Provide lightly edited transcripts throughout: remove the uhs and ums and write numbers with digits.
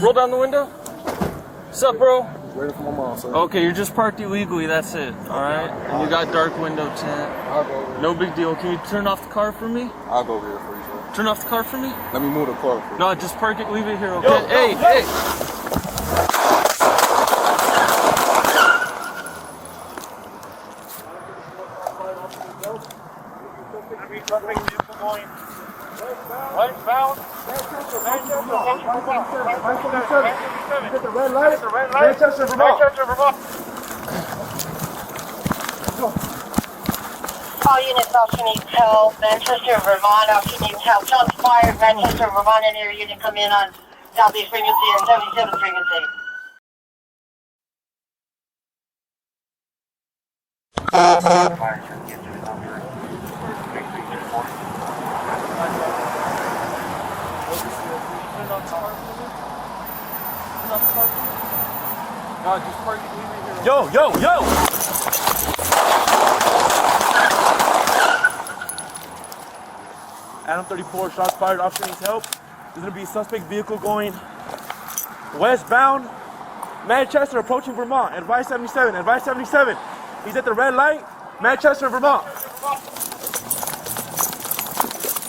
Roll down the window. What's up, bro? Waiting for my mom, sir. Okay, you're just parked illegally, that's it, alright? And you got dark window tint. I'll go over. No big deal. Can you turn off the car for me? I'll go over here for you, sir. Turn off the car for me? Let me move the car for you. No, just park it, leave it here, okay? Yo, hey! Westbound. Hit the red light. Manchester, Vermont. All units, officer needs help. Manchester, Vermont, officer needs help. Shots fired. Manchester, Vermont, and air unit come in on southeast frequency and 77 frequency. No, just park it, leave it here. Yo! Adam 34, shots fired, officer needs help. There's gonna be a suspect vehicle going westbound, Manchester, approaching Vermont, advice 77, advice 77. He's at the red light, Manchester, Vermont.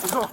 Let's go.